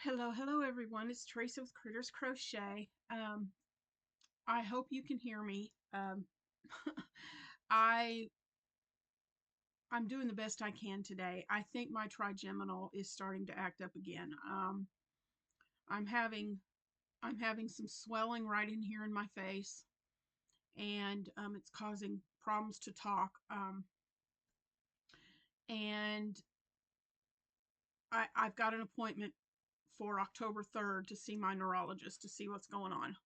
Hello everyone. It's Teresa with Critters Crochet. I hope you can hear me. I I'm doing the best I can today. I think my trigeminal is starting to act up again. I'm having I'm having some swelling right in here in my face, and it's causing problems to talk. And I've got an appointment for October 3rd to see my neurologist to see what's going on.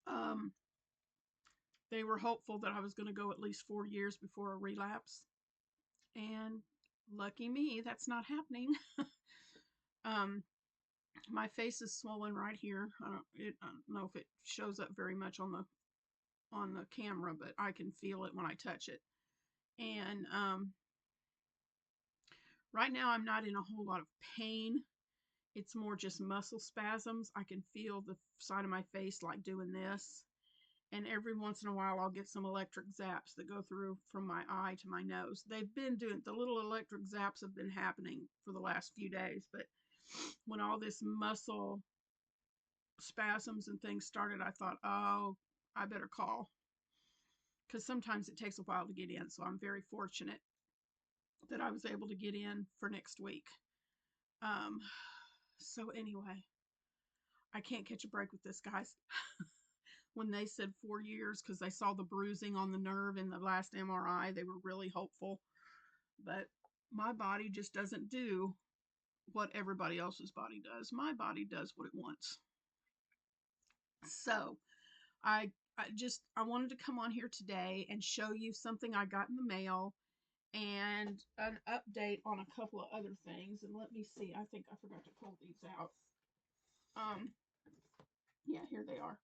Um, They were hopeful that I was going to go at least 4 years before a relapse. And lucky me, that's not happening. um, my face is swollen right here. I don't know if it shows up very much on the camera, but I can feel it when I touch it. And right now I'm not in a whole lot of pain. It's more just muscle spasms. I can feel the side of my face like doing this. And every once in a while I'll get some electric zaps that go through from my eye to my nose. They've been doing, the little electric zaps have been happening for the last few days, but when all this muscle spasms and things started, I thought, oh, I better call, because sometimes it takes a while to get in. So I'm very fortunate that I was able to get in for next week. Um, so anyway, I can't catch a break with this, guys. When they said 4 years, because they saw the bruising on the nerve in the last MRI, they were really hopeful. But my body just doesn't do what everybody else's body does. My body does what it wants. So I wanted to come on here today and show you something I got in the mail and an update on a couple of other things. And let me see, I think I forgot to pull these out. Yeah, here they are.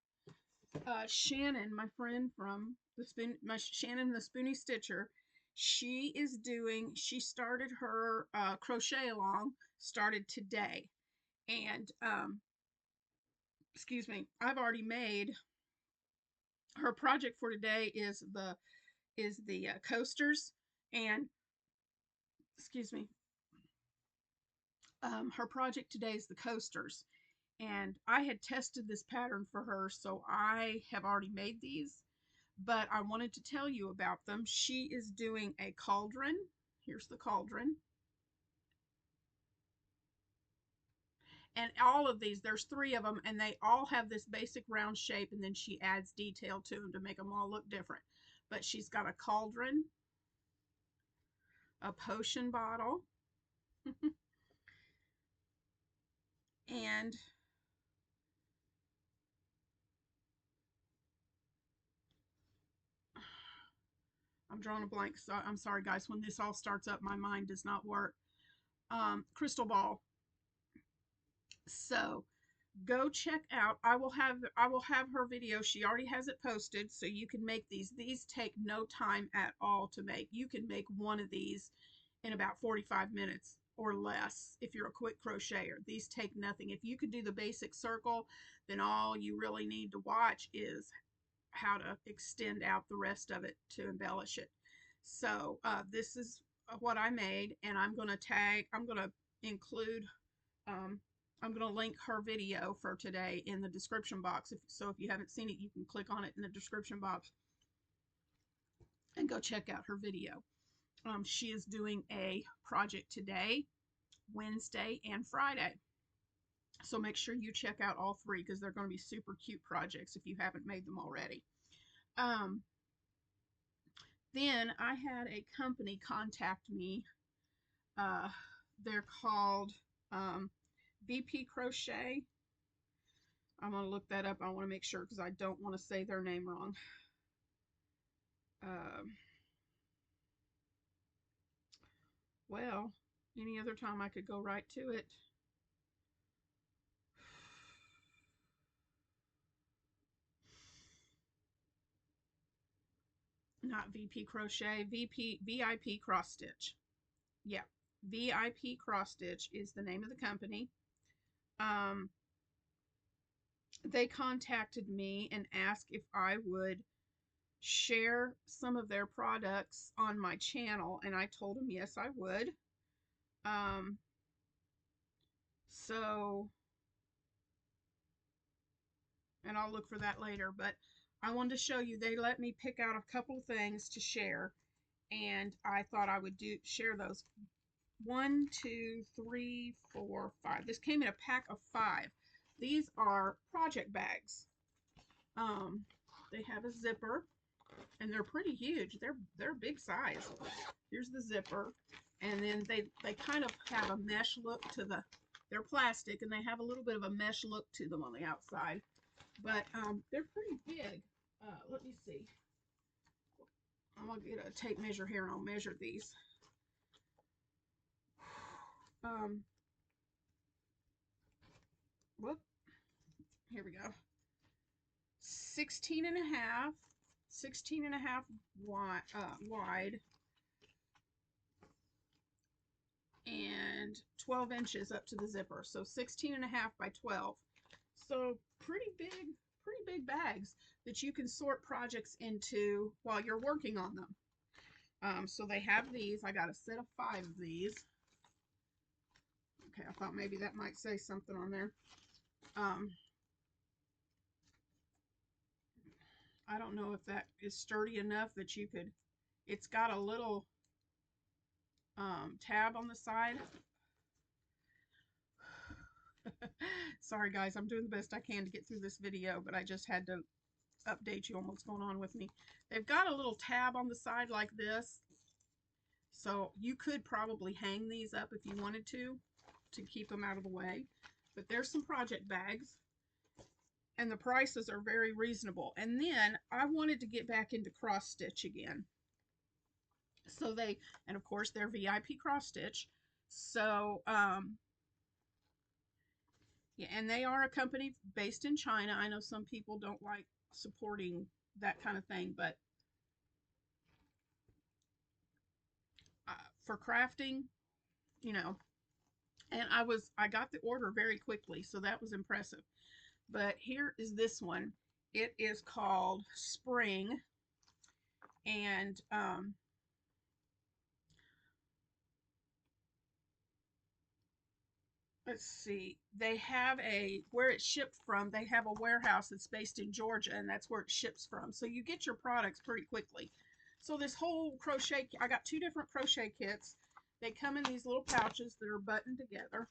Shannon, my friend from Shannon the Spoony Stitcher, she started her crochet along, started today. And excuse me, I've already made her project for today is the coasters. And excuse me, her project today is the coasters. And I had tested this pattern for her, so I have already made these, but I wanted to tell you about them. She is doing a cauldron. Here's the cauldron. And all of these, there's 3 of them, and they all have this basic round shape, and then she adds detail to them to make them all look different. But she's got a cauldron, a potion bottle, and I'm drawing a blank. So I'm sorry, guys. When this all starts up, my mind does not work. Crystal ball. So go check out. I will have her video. She already has it posted, so you can make these. These take no time at all to make. You can make one of these in about 45 minutes or less if you're a quick crocheter. These take nothing. If you could do the basic circle, then all you really need to watch is how to extend out the rest of it to embellish it. So this is what I made, and I'm going to include, um, I'm going to link her video for today in the description box. If you haven't seen it, you can click on it in the description box and go check out her video. She is doing a project today, Wednesday, and Friday. So make sure you check out all 3, because they're going to be super cute projects if you haven't made them already. Then I had a company contact me. They're called VP Crochet. I'm going to look that up. I want to make sure, because I don't want to say their name wrong. Well, any other time I could go right to it. Not VP Crochet, VIP Cross Stitch. Yeah, VIP Cross Stitch is the name of the company. They contacted me and asked if I would share some of their products on my channel, and I told them yes, I would. So, and I'll look for that later, but I wanted to show you, they let me pick out a couple things to share, and I thought I would share those. 1, 2, 3, 4, 5. This came in a pack of 5. These are project bags. They have a zipper, and they're pretty huge. They're big size. Here's the zipper, and then they kind of have a mesh look to the. They're plastic, and they have a little bit of a mesh look to them on the outside, but they're pretty big. Let me see. I'm gonna get a tape measure here, and I'll measure these. Whoop. Here we go. 16 and a half, 16 and a half wide, and 12 inches up to the zipper. So 16 and a half by 12. So pretty big bags that you can sort projects into while you're working on them. So they have these. I got a set of 5 of these. Okay, I thought maybe that might say something on there. I don't know if that is sturdy enough that you could, it's got a little tab on the side. Sorry guys, I'm doing the best I can to get through this video, but I just had to update you on what's going on with me. They've got a little tab on the side like this, so you could probably hang these up if you wanted to keep them out of the way. But there's some project bags, and the prices are very reasonable. And then I wanted to get back into cross stitch again. So and of course they're VIP cross stitch. So, yeah, and they are a company based in China. I know some people don't like supporting that kind of thing, but for crafting, you know, and I got the order very quickly, so that was impressive. But here is this one. It is called Spring, and let's see, they have where it's shipped from, they have a warehouse that's based in Georgia, and that's where it ships from. So you get your products pretty quickly. So this whole crochet, I got 2 different crochet kits. They come in these little pouches that are buttoned together.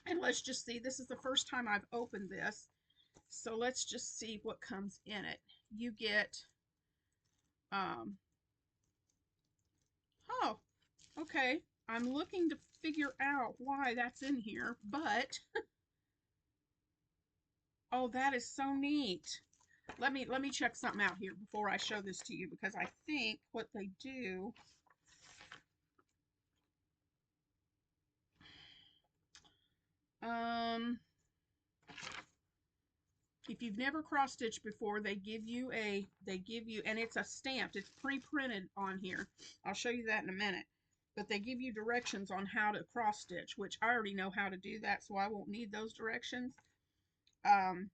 And let's just see, this is the first time I've opened this. So let's just see what comes in it. You get, oh, okay. I'm looking to figure out why that's in here, but oh, that is so neat. Let me check something out here before I show this to you, because I think what they do, if you've never cross stitched before, they give you, and it's a stamped, it's pre-printed on here. I'll show you that in a minute. But they give you directions on how to cross stitch, which I already know how to do that, so I won't need those directions. And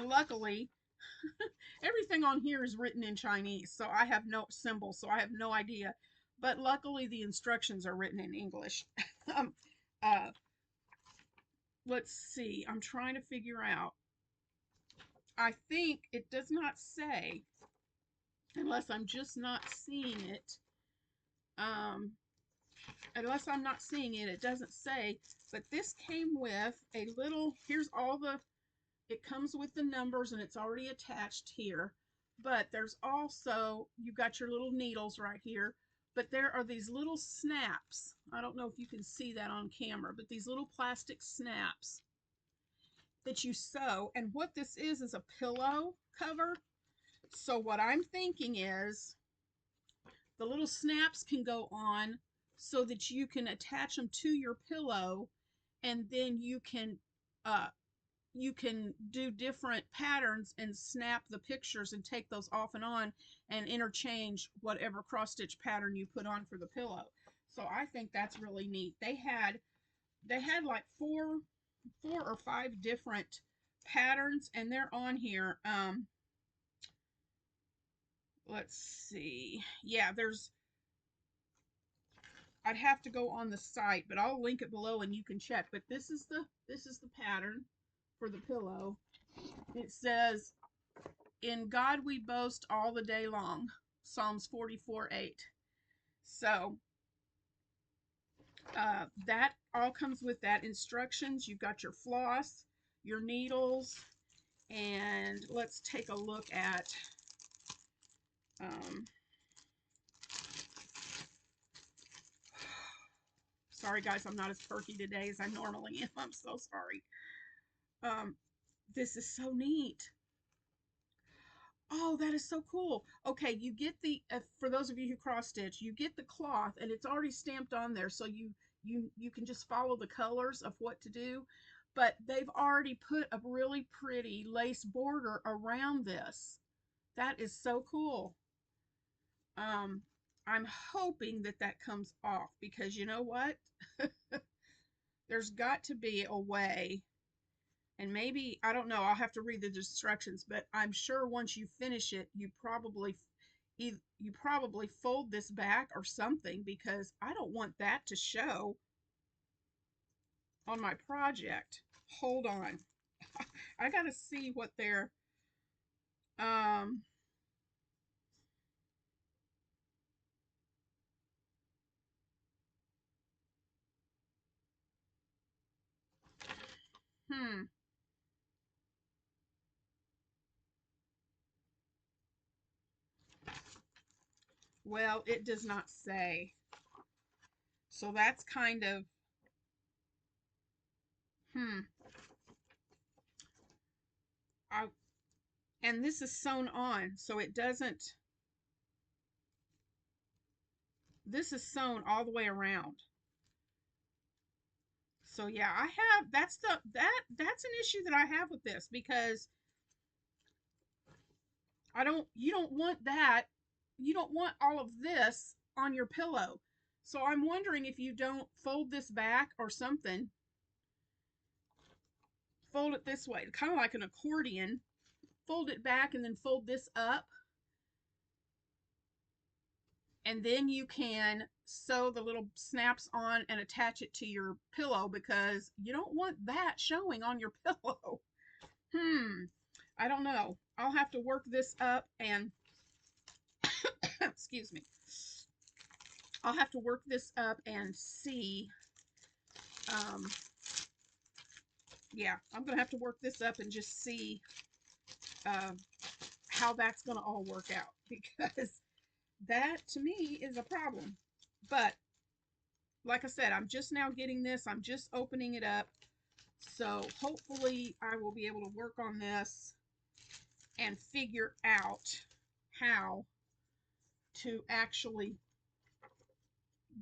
luckily, everything on here is written in Chinese, so I have no symbols, so I have no idea. But luckily, the instructions are written in English. Let's see. I'm trying to figure out. I think it does not say, unless I'm just not seeing it. Unless I'm not seeing it, it doesn't say. But this came with a little, here's all the, it comes with the numbers, and it's already attached here. But there's also, you've got your little needles right here. But there are these little snaps. I don't know if you can see that on camera, but these little plastic snaps that you sew. And what this is a pillow cover. So what I'm thinking is the little snaps can go on so that you can attach them to your pillow, and then you can do different patterns and snap the pictures and take those off and on and interchange whatever cross stitch pattern you put on for the pillow. So I think that's really neat. They had like four or 5 different patterns, and they're on here. Let's see. Yeah, there's I'd have to go on the site, but I'll link it below and you can check. But this is the pattern for the pillow. It says, "In God we boast all the day long." Psalms 44:8. So that all comes with that instructions. You've got your floss, your needles, and let's take a look at sorry guys, I'm not as perky today as I normally am. I'm so sorry. This is so neat. Oh, that is so cool. Okay, you get the for those of you who cross stitch, you get the cloth and it's already stamped on there, so you can just follow the colors of what to do. But they've already put a really pretty lace border around this. That is so cool. I'm hoping that that comes off, because you know what? There's got to be a way, and maybe, I don't know, I'll have to read the instructions, but I'm sure once you finish it, you probably fold this back or something, because I don't want that to show on my project. Hold on. I gotta see what they're um hmm well, it does not say, so that's kind of hmm I, and this is sewn on, so it doesn't, this is sewn all the way around. So yeah, I have, that's an issue that I have with this, because you don't want that, you don't want all of this on your pillow. So I'm wondering if you don't fold this back or something. Fold it this way, kind of like an accordion. Fold it back and then fold this up. And then you can sew the little snaps on and attach it to your pillow, because you don't want that showing on your pillow. I don't know. I'll have to work this up and excuse me. I'll have to work this up and see. Um, yeah, I'm going to have to work this up and just see how that's going to all work out, because that to me is a problem. But like I said, I'm just now getting this. I'm just opening it up. So hopefully I will be able to work on this and figure out how to actually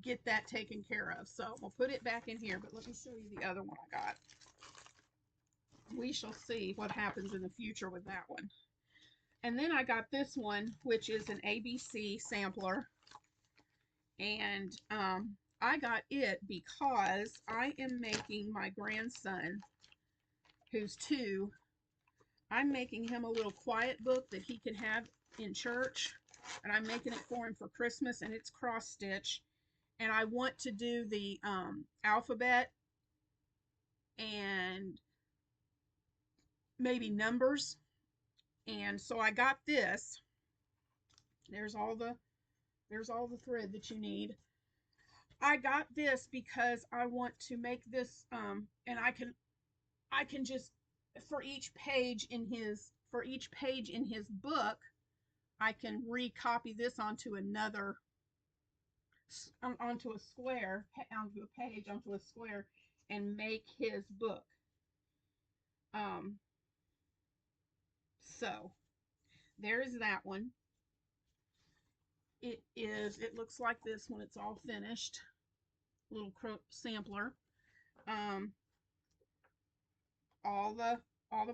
get that taken care of. So we'll put it back in here, but let me show you the other one I got. We shall see what happens in the future with that one. And then I got this one, which is an ABC sampler. And I got it because I am making my grandson, who's 2, I'm making him a little quiet book that he can have in church. And I'm making it for him for Christmas, and it's cross stitch. And I want to do the alphabet and maybe numbers. And so I got this. There's all the thread that you need. I got this because I want to make this and I can just, for each page in his book, I can recopy this onto another, onto a square, onto a page, onto a square, and make his book. So there's that one. It looks like this when it's all finished. Little sampler. Um, all the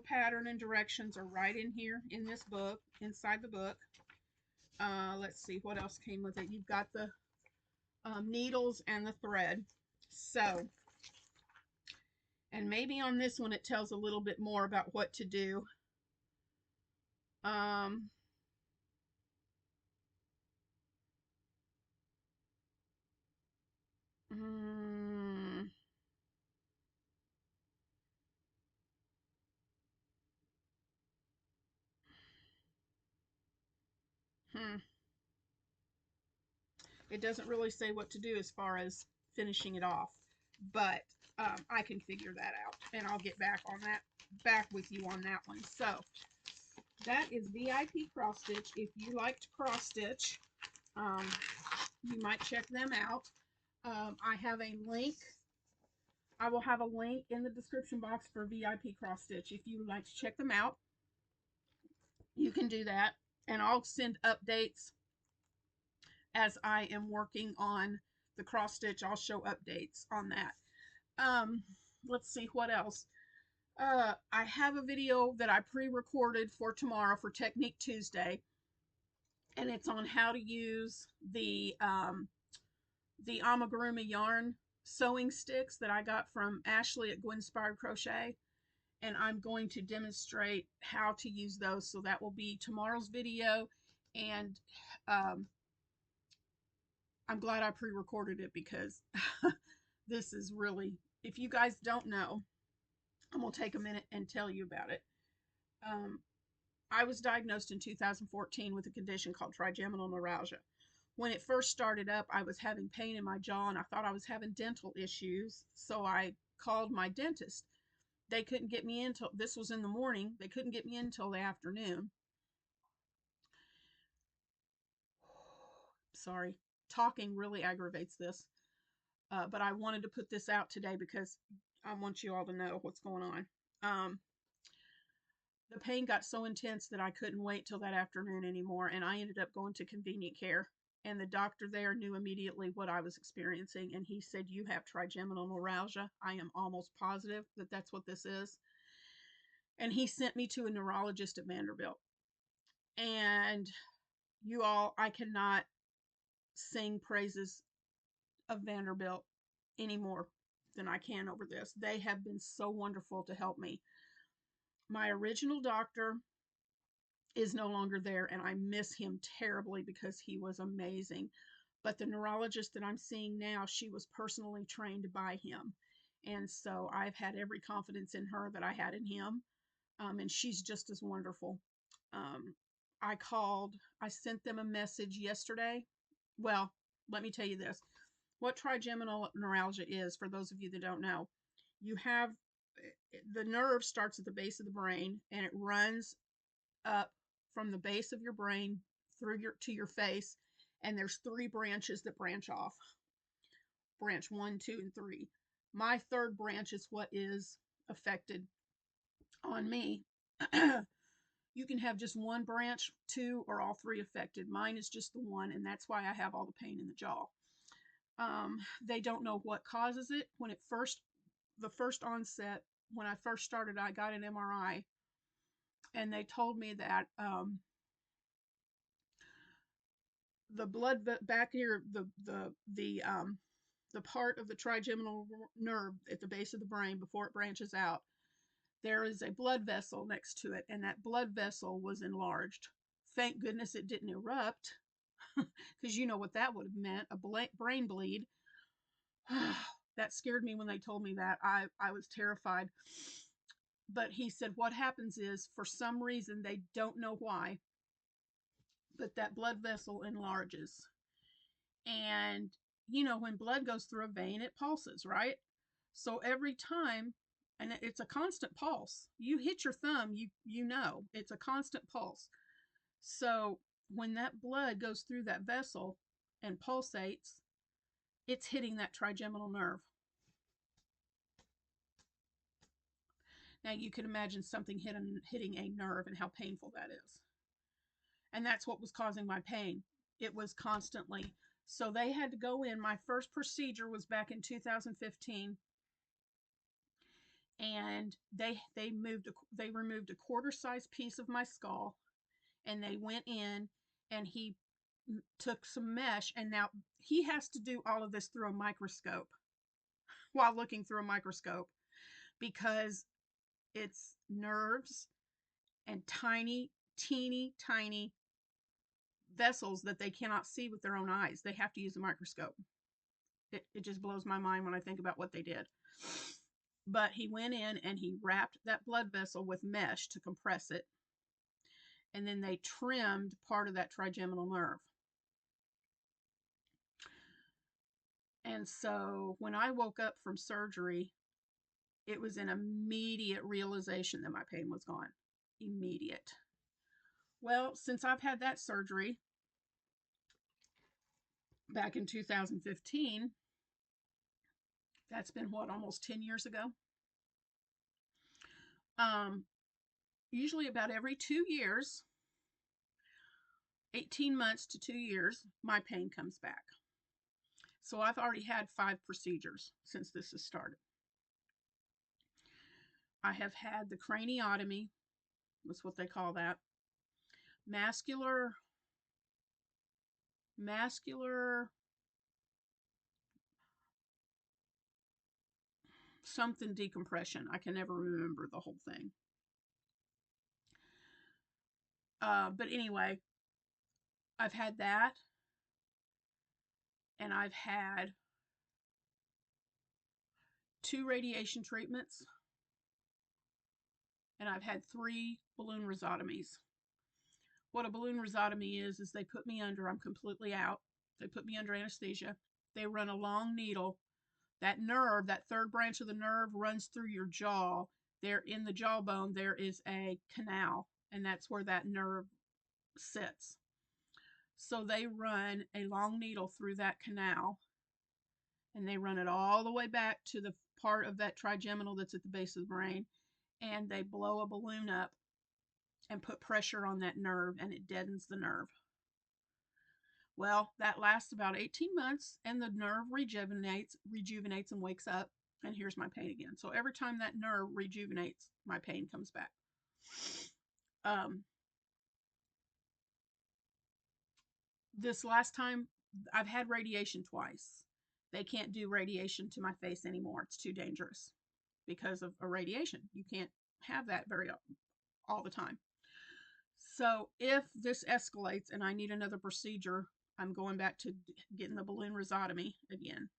pattern and directions are right in here in this book, inside the book. Let's see what else came with it. You've got the needles and the thread. So, and maybe on this one it tells a little bit more about what to do. Um, Mm, hmm. It doesn't really say what to do as far as finishing it off, but I can figure that out, and I'll get back with you on that one. So that is VIP Cross Stitch. If you like to cross stitch, um, you might check them out. I have a link. I will have a link in the description box for VIP Cross Stitch. If you would like to check them out, you can do that, and I'll send updates as I am working on the cross stitch. I'll show updates on that. Um, let's see what else. I have a video that I pre-recorded for tomorrow for Technique Tuesday, and it's on how to use the amigurumi yarn sewing sticks that I got from Ashley at Gwenspired Crochet, and I'm going to demonstrate how to use those. So that will be tomorrow's video, and I'm glad I pre-recorded it because this is really, if you guys don't know, I'm going to take a minute and tell you about it. Um, I was diagnosed in 2014 with a condition called trigeminal neuralgia. When it first started up, I was having pain in my jaw and I thought I was having dental issues. So I called my dentist. They couldn't get me in till, this was in the morning, they couldn't get me in until the afternoon. Sorry, talking really aggravates this. But I wanted to put this out today because I want you all to know what's going on. The pain got so intense that I couldn't wait till that afternoon anymore, and I ended up going to convenient care. And the doctor there knew immediately what I was experiencing, and he said, "You have trigeminal neuralgia. I am almost positive that that's what this is." And he sent me to a neurologist at Vanderbilt. And you all, I cannot sing praises of Vanderbilt any more than I can over this. They have been so wonderful to help me. My original doctor is no longer there, and I miss him terribly because he was amazing. But the neurologist that I'm seeing now, she was personally trained by him. And so I've had every confidence in her that I had in him. And she's just as wonderful. Um, I sent them a message yesterday. Well, let me tell you this. What trigeminal neuralgia is, for those of you that don't know, you have the nerve starts at the base of the brain and it runs up from the base of your brain through to your face, and there's three branches that branch off. Branch 1, 2, and 3. My third branch is what is affected on me. You can have just one branch, two, or all three affected. Mine is just the one, and that's why I have all the pain in the jaw. They don't know what causes it. The first onset, when I first started, I got an MRI, and they told me that the blood back here, the part of the trigeminal nerve at the base of the brain before it branches out, there is a blood vessel next to it, and that blood vessel was enlarged. Thank goodness it didn't erupt, because you know what that would have meant, a brain bleed. That scared me when they told me that. I was terrified. But he said what happens is, for some reason, they don't know why, but that blood vessel enlarges. And you know, when blood goes through a vein, it pulses, right? So every time, and it's a constant pulse. You hit your thumb, you know, it's a constant pulse. So when that blood goes through that vessel and pulsates, it's hitting that trigeminal nerve. Now you can imagine something hitting a nerve and how painful that is. And that's what was causing my pain. It was constantly. So they had to go in. My first procedure was back in 2015, and they removed a quarter-size piece of my skull, and they went in, and he took some mesh, and now he has to do all of this through a microscope while looking through a microscope, because it's nerves and tiny, teeny tiny vessels that they cannot see with their own eyes. They have to use a microscope. It just blows my mind when I think about what they did. But he went in and he wrapped that blood vessel with mesh to compress it. And then they trimmed part of that trigeminal nerve. And so when I woke up from surgery, it was an immediate realization that my pain was gone. Immediate. Well, since I've had that surgery back in 2015, that's been what, almost 10 years ago? Usually about every 2 years, 18 months to 2 years, my pain comes back. So I've already had 5 procedures since this has started. I have had the craniotomy, that's what they call that. Mascular something decompression. I can never remember the whole thing. But anyway, I've had that, and I've had 2 radiation treatments, and I've had 3 balloon rhizotomies. What a balloon rhizotomy is they put me under, I'm completely out. They put me under anesthesia. They run a long needle. That nerve, that third branch of the nerve runs through your jaw. There in the jawbone, there is a canal, and that's where that nerve sits. So they run a long needle through that canal, and they run it all the way back to the part of that trigeminal that's at the base of the brain, and they blow a balloon up and put pressure on that nerve, and it deadens the nerve. Well, that lasts about 18 months, and the nerve rejuvenates and wakes up, and here's my pain again. So every time that nerve rejuvenates, my pain comes back. This last time, I've had radiation twice. They can't do radiation to my face anymore. It's too dangerous because of radiation. You can't have that very all the time. So if this escalates and I need another procedure, I'm going back to getting the balloon rhizotomy again.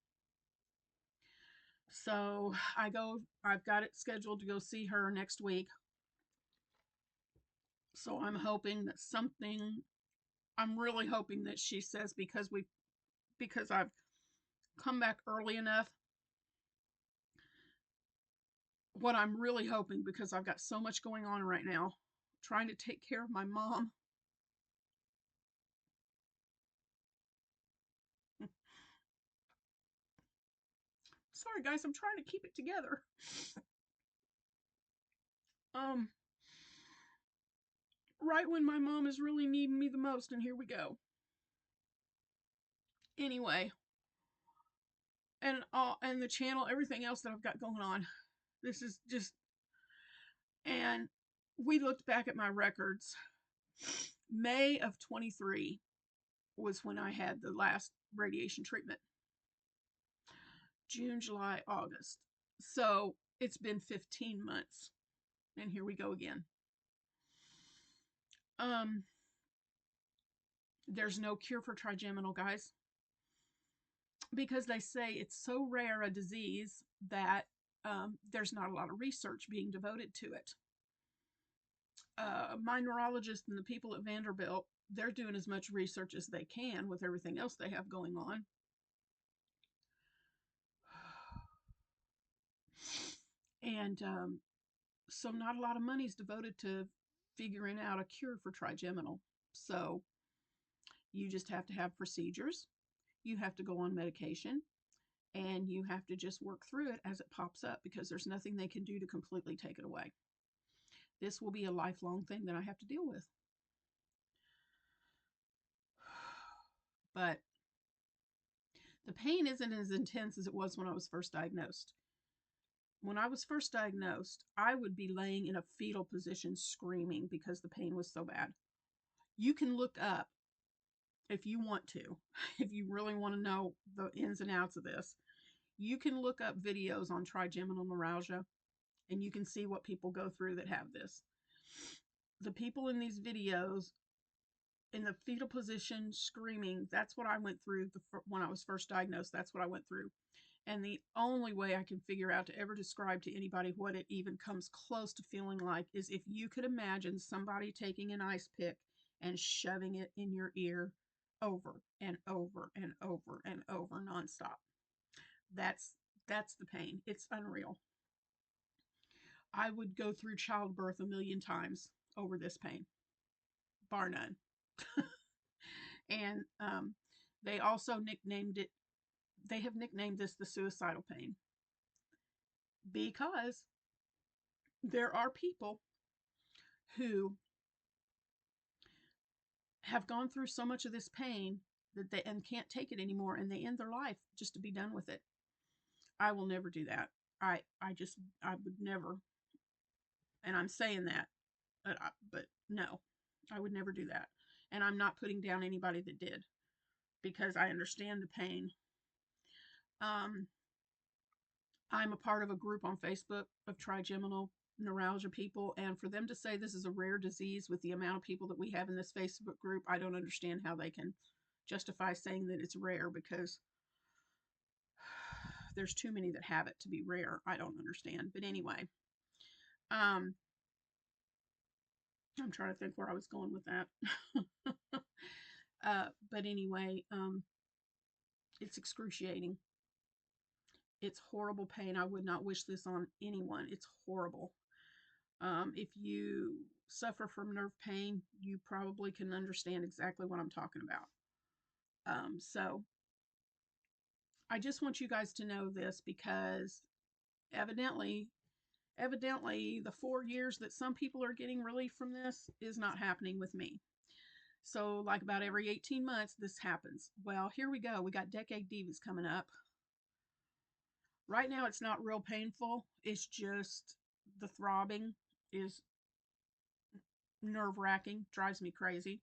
So I've got it scheduled to go see her next week. So I'm hoping that I'm really hoping that she says because I've come back early enough. What I'm really hoping, because I've got so much going on right now, trying to take care of my mom. Sorry guys, I'm trying to keep it together. Right when my mom is really needing me the most, and here we go. Anyway, and the channel, everything else that I've got going on. This is just, and we looked back at my records. May of 23 was when I had the last radiation treatment. June, July, August. So it's been 15 months. And here we go again. There's no cure for trigeminal, guys, because they say it's so rare a disease that there's not a lot of research being devoted to it. My neurologist and the people at Vanderbilt, they're doing as much research as they can with everything else they have going on. And so not a lot of money is devoted to figuring out a cure for trigeminal. So you just have to have procedures. You have to go on medication, and you have to just work through it as it pops up, because there's nothing they can do to completely take it away. This will be a lifelong thing that I have to deal with. But the pain isn't as intense as it was when I was first diagnosed. When I was first diagnosed, I would be laying in a fetal position screaming because the pain was so bad. You can look up, if you want to, if you really want to know the ins and outs of this, you can look up videos on trigeminal neuralgia, and you can see what people go through that have this. The people in these videos in the fetal position, screaming. That's what I went through when I was first diagnosed. That's what I went through. And the only way I can figure out to ever describe to anybody what it even comes close to feeling like is if you could imagine somebody taking an ice pick and shoving it in your ear over and over and over and over nonstop. That's that's the pain. It's unreal. I would go through childbirth a million times over this pain, bar none. And they also nicknamed it, they have nicknamed this the suicidal pain because there are people who have gone through so much of this pain that they and can't take it anymore, and they end their life just to be done with it. I will never do that. I would never, and I'm saying that, but no, I would never do that. And I'm not putting down anybody that did because I understand the pain. Um, I'm a part of a group on Facebook of trigeminal neuralgia people, and for them to say this is a rare disease with the amount of people that we have in this Facebook group, I don't understand how they can justify saying that it's rare because there's too many that have it to be rare. I don't understand. But anyway, I'm trying to think where I was going with that. But anyway, it's excruciating. It's horrible pain. I would not wish this on anyone. It's horrible. If you suffer from nerve pain, you probably can understand exactly what I'm talking about. So I just want you guys to know this because evidently the 4 years that some people are getting relief from this is not happening with me. So like about every 18 months, this happens. Well, here we go. We got Decade Divas coming up. Right now, it's not real painful. It's just the throbbing is nerve-wracking, drives me crazy.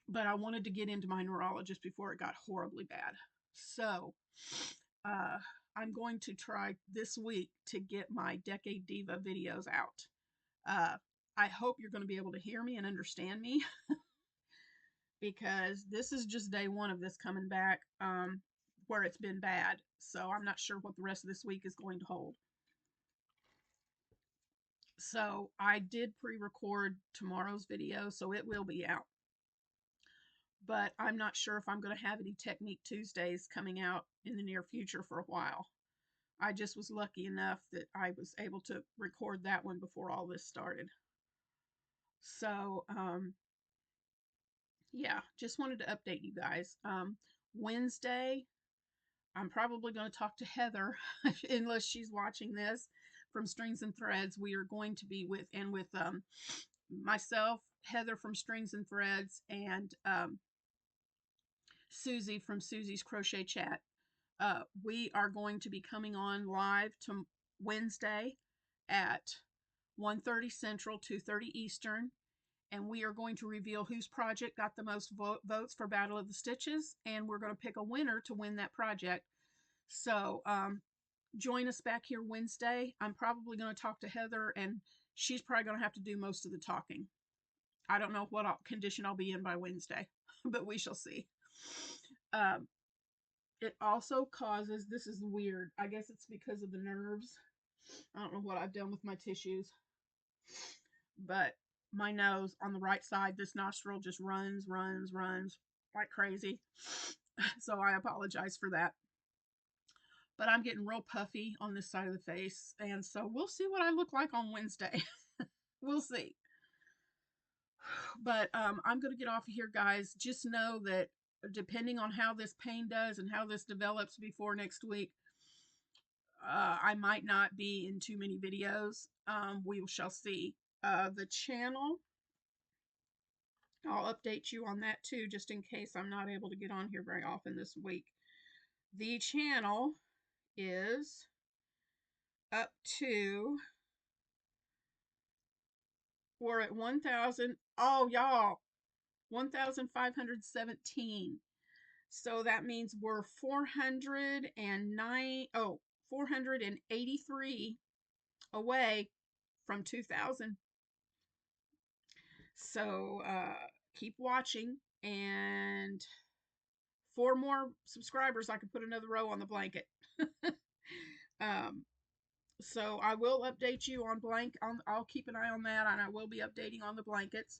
But I wanted to get into my neurologist before it got horribly bad. So I'm going to try this week to get my Decade Diva videos out. I hope you're going to be able to hear me and understand me because this is just day one of this coming back where it's been bad. So I'm not sure what the rest of this week is going to hold. So I did pre-record tomorrow's video, so it will be out. But I'm not sure if I'm going to have any Technique Tuesdays coming out in the near future for a while. I just was lucky enough that I was able to record that one before all this started. So, yeah, just wanted to update you guys. Wednesday, I'm probably going to talk to Heather, unless she's watching this, from Strings and Threads. We are going to be with myself, Heather from Strings and Threads, and Susie from Susie's Crochet Chat. We are going to be coming on live to Wednesday at 1:30 Central, 2:30 Eastern, and we are going to reveal whose project got the most votes for Battle of the Stitches, and we're going to pick a winner to win that project. So join us back here Wednesday. I'm probably going to talk to Heather, and she's probably going to have to do most of the talking. I don't know what condition I'll be in by Wednesday, but we shall see. It also causes, this is weird, I guess it's because of the nerves. I don't know what I've done with my tissues, but my nose on the right side, this nostril just runs like crazy. So I apologize for that. But I'm getting real puffy on this side of the face, and so we'll see what I look like on Wednesday. We'll see. But I'm going to get off of here, guys. Just know that depending on how this pain does and how this develops before next week, I might not be in too many videos. We shall see. The channel, I'll update you on that too, just in case I'm not able to get on here very often this week. The channel is up to, we're at 1,000. Oh, y'all, 1,517. So that means we're 483 away from 2,000. So keep watching, and 4 more subscribers, I can put another row on the blanket. um, so I will update you on I'll keep an eye on that, and I will be updating on the blankets.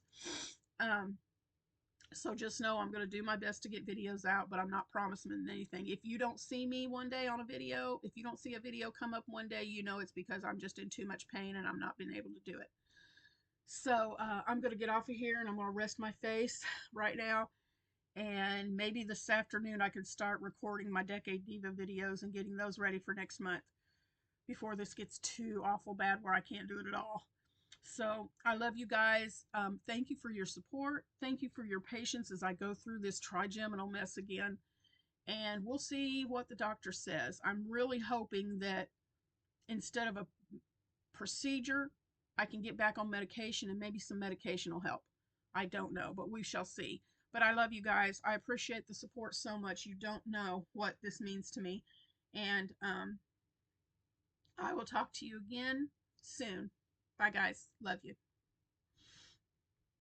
So just know I'm going to do my best to get videos out, but I'm not promising anything. If you don't see me one day on a video, if you don't see a video come up one day, you know it's because I'm just in too much pain and I'm not being able to do it. So I'm going to get off of here, and I'm going to rest my face right now. And maybe this afternoon I can start recording my Decade Diva videos and getting those ready for next month before this gets too awful bad where I can't do it at all. So I love you guys. Thank you for your support. Thank you for your patience as I go through this trigeminal mess again. And we'll see what the doctor says. I'm really hoping that instead of a procedure, I can get back on medication, and maybe some medication will help. I don't know, but we shall see. But I love you guys. I appreciate the support so much. You don't know what this means to me. And I will talk to you again soon. Bye, guys. Love you.